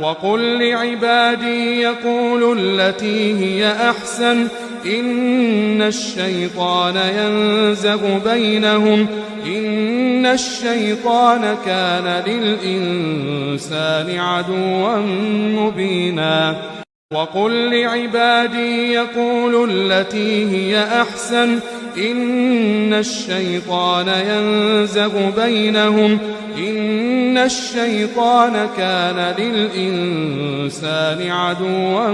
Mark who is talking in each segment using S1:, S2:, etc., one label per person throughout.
S1: وقل لعبادي يقولوا التي هي أحسن إن الشيطان ينزغ بينهم إن الشيطان كان للإنسان عدوا مبينا وقل لعبادي يقولوا التي هي أحسن إن الشيطان ينزغ بينهم إن الشيطان كان للإنسان عدوا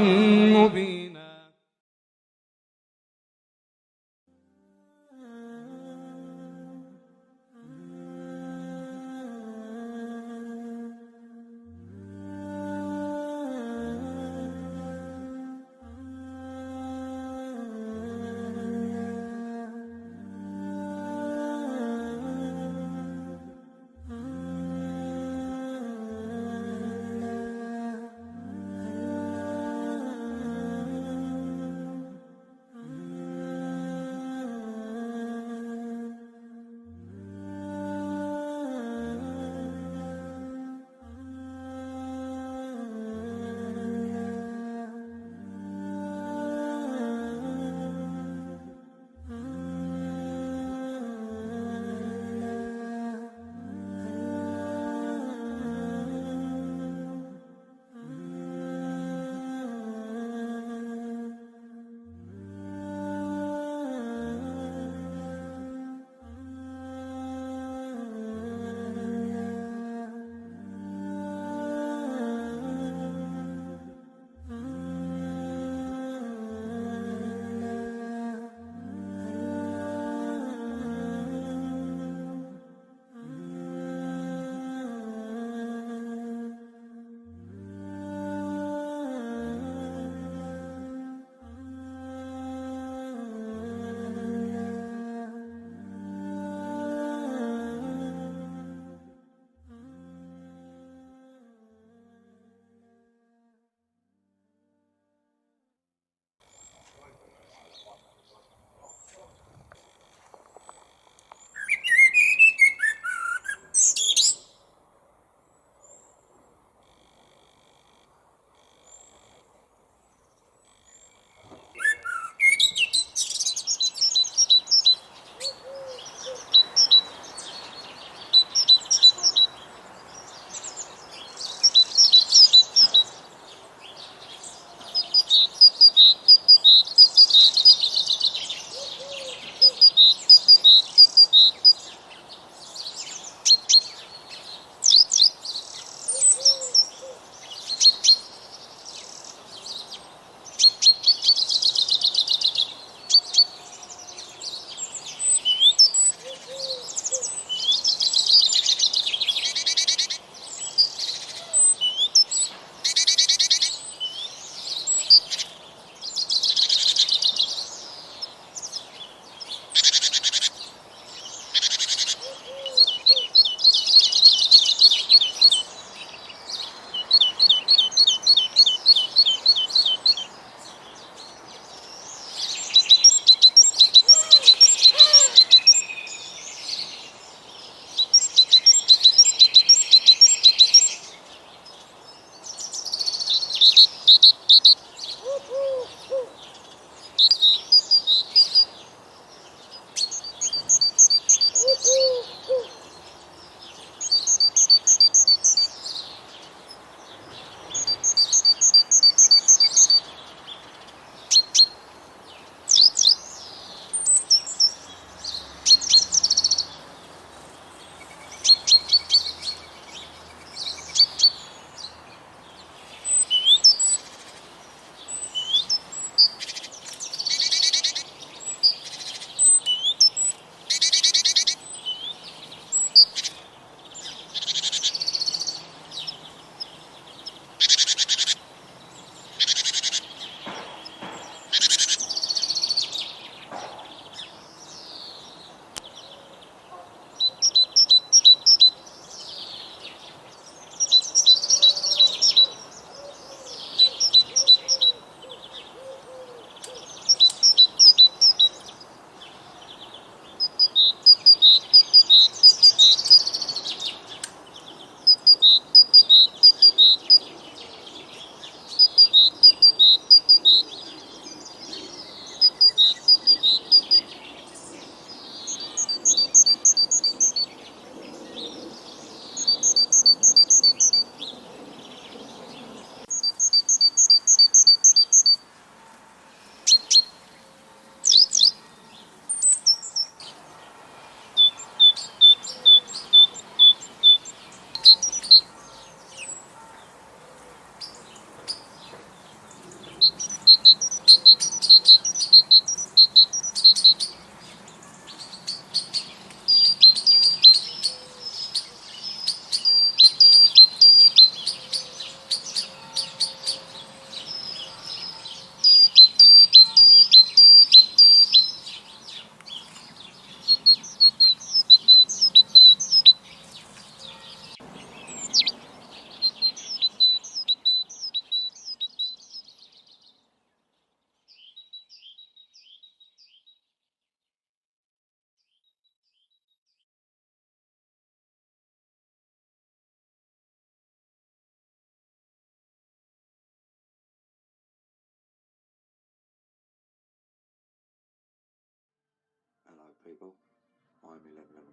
S1: مبينا.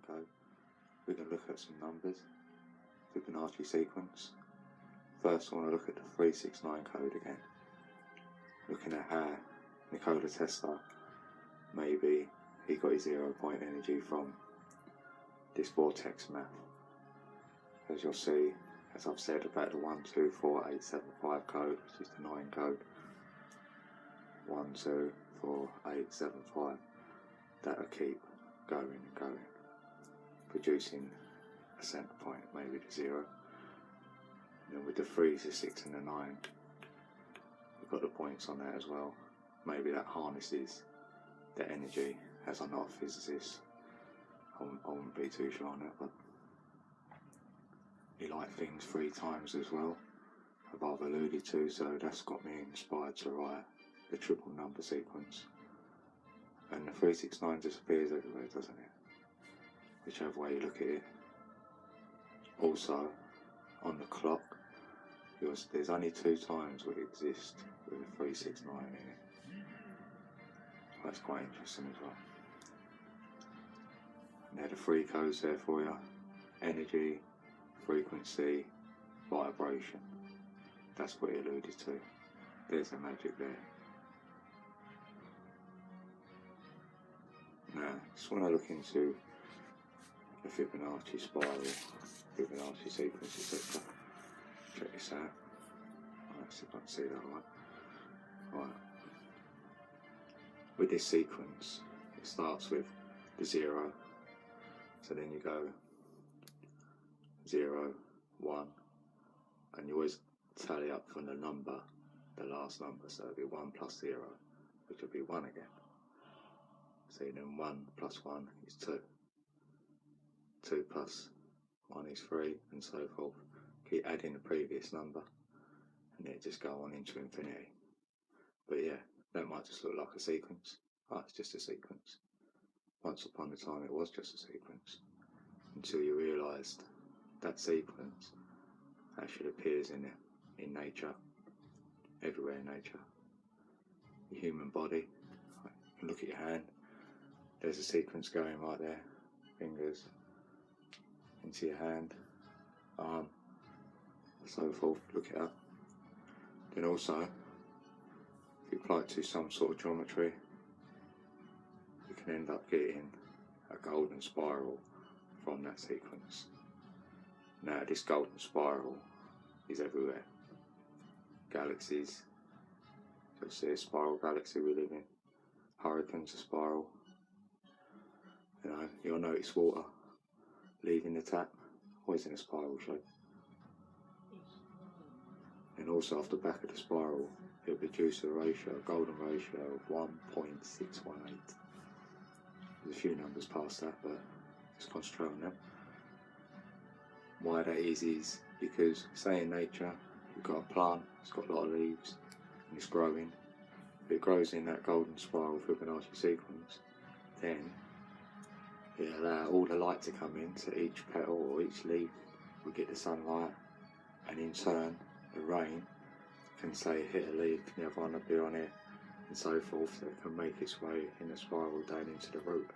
S2: code. We can look at some numbers, Fibonacci sequence. First I want to look at the 369 code again. Looking at how Nikola Tesla, maybe he got his 0 point energy from this vortex math. As you'll see, as I've said about the 124875 code, which is the 9 code, 124875, that'll keep going and going, producing a centre point, maybe the 0. And then with the 3s, the 6 and the 9, we've got the points on there as well. Maybe that harnesses the energy. As I'm not a physicist, I wouldn't be too sure on that, but you like things 3 times as well, I've alluded to, so that's got me inspired to write the triple number sequence. And the 369 disappears everywhere, doesn't it? Whichever way you look at it. Also, on the clock, there's only 2 times would exist with a 369 in it. That's quite interesting as well. And there are the 3 codes there for you: energy, frequency, vibration. That's what he alluded to. There's the magic there. Now, just want to look into the Fibonacci spiral, Fibonacci sequence, etc. Check this out. Let's see if I can see that right. With this sequence, it starts with the 0. So then you go 0, 1, and you always tally up from the number, the last number. So it'll be 1 plus 0, which will be 1 again. So then 1 plus 1 is 2. 2 plus 1 is 3, and so forth. Keep adding the previous number, and it just go on into infinity. But yeah, that might just look like a sequence. Oh, it's just a sequence. Once upon a time it was just a sequence, until you realised that sequence actually appears in nature, everywhere in nature. The human body, look at your hand, there's a sequence going right there, fingers into your hand, arm, so forth, look it up. Then also, if you apply it to some sort of geometry, you can end up getting a golden spiral from that sequence. Now this golden spiral is everywhere. Galaxies, you'll see a spiral galaxy we live in. Hurricanes, a spiral. You know, you'll notice water leaving the tap, always in a spiral shape. And also off the back of the spiral, it'll produce a ratio, a golden ratio of 1.618. There's a few numbers past that, but just concentrate on them. Why that is because, say in nature, you've got a plant, it's got a lot of leaves, and it's growing. If it grows in that golden spiral Fibonacci sequence, then it'll allow all the light to come into each petal or each leaf. We get the sunlight, and in turn, the rain can say hit a leaf, the other one appear on it, and so forth, so it can make its way in the spiral down into the root,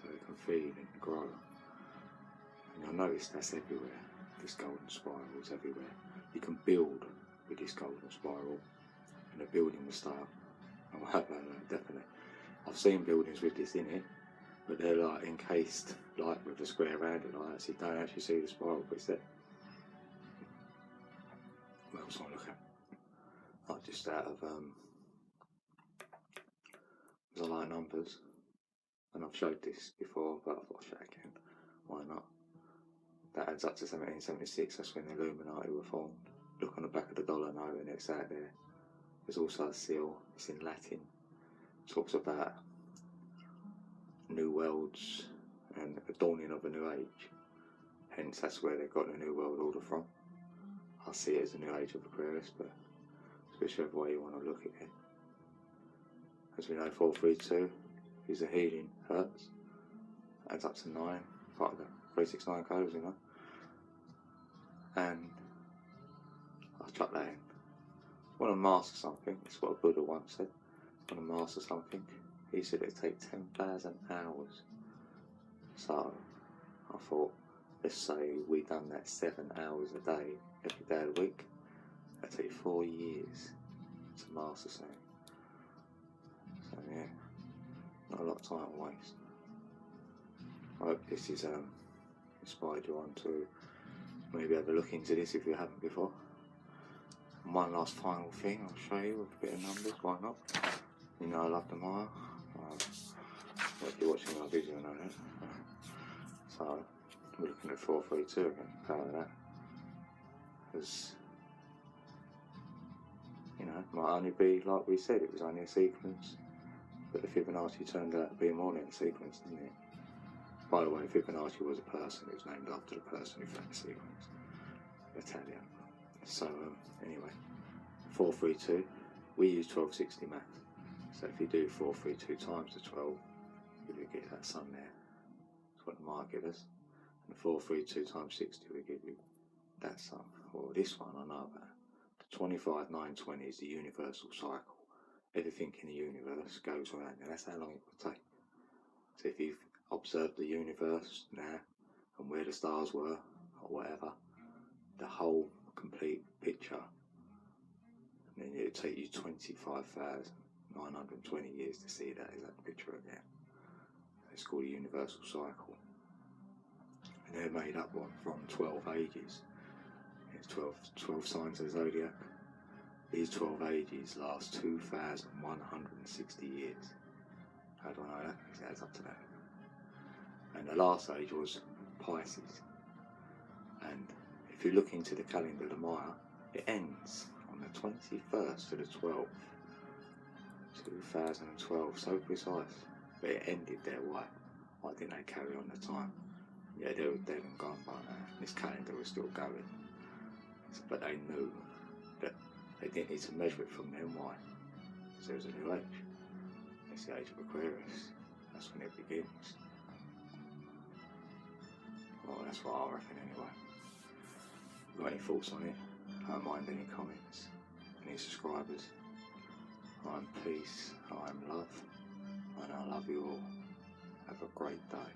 S2: so it can feed and grow. And you'll notice that's everywhere. This golden spiral is everywhere. You can build with this golden spiral, and the building will start. And we'll have that, definitely. I've seen buildings with this in it, but they're like encased, like with a square around it, like that, so you don't actually see the spiral, but it's there. What else do I look at? Like just out of because I like numbers, and I've showed this before, but I thought I'd show it again. Why not? That adds up to 1776. That's when the Illuminati were formed. Look on the back of the dollar note, and it's out there. There's also a seal. It's in Latin. It talks about new worlds and the dawning of a new age. Hence, that's where they got the New World Order from. I see it as a new age of Aquarius, but whichever way you want to look at it. As we know, 432 is a healing hertz. Adds up to 9, part of the 369 code, you know. And I'll chuck that in. I want to master something. It's what a Buddha once said. I want to master something. He said it'd take 10,000 hours. So I thought, let's say we done that 7 hours a day, every day of the week. That'd take 4 years to master something. So yeah, not a lot of time to waste. I hope this is inspired you on to maybe have a look into this if you haven't before. And one last final thing I'll show you with a bit of numbers, why not? You know I love the Maya. If you're watching my video, you know that. So we're looking at 432 again, power of that. Because, you know, it might only be, like we said, it was only a sequence. But the Fibonacci turned out to be more than a sequence, didn't it? By the way, Fibonacci was a person. It was named after the person who found the sequence. Italian. So, anyway, 432, we use 1260 math. So if you do 432 times the 12, you will get that sum there. That's what the Maya give us. And 432 times 60 will give you that sum. Well, this one I know about. The 25, 9, 20 is the universal cycle. Everything in the universe goes around, and that's how long it will take. So if you've observed the universe now, and where the stars were, or whatever, the whole complete picture, and then it would take you 25,920 years to see that exact picture again. It's called a universal cycle. And they're made up from 12 ages. It's 12 signs of the zodiac. These 12 ages last 2,160 years. How do I know that? Because it adds up to that. And the last age was Pisces. And if you look into the calendar of the Maya, it ends on the 21st to the 12th, 2012, so precise. But it ended there. Why didn't they carry on the time? Yeah, they were dead and gone by now. This calendar was still going. But they knew that they didn't need to measure it from then. Why? Because there was a new age. It's the age of Aquarius. That's when it begins. Well, that's what I reckon anyway. Got any thoughts on it? I don't mind any comments. Any subscribers? I'm peace, I'm love, and I love you all. Have a great day.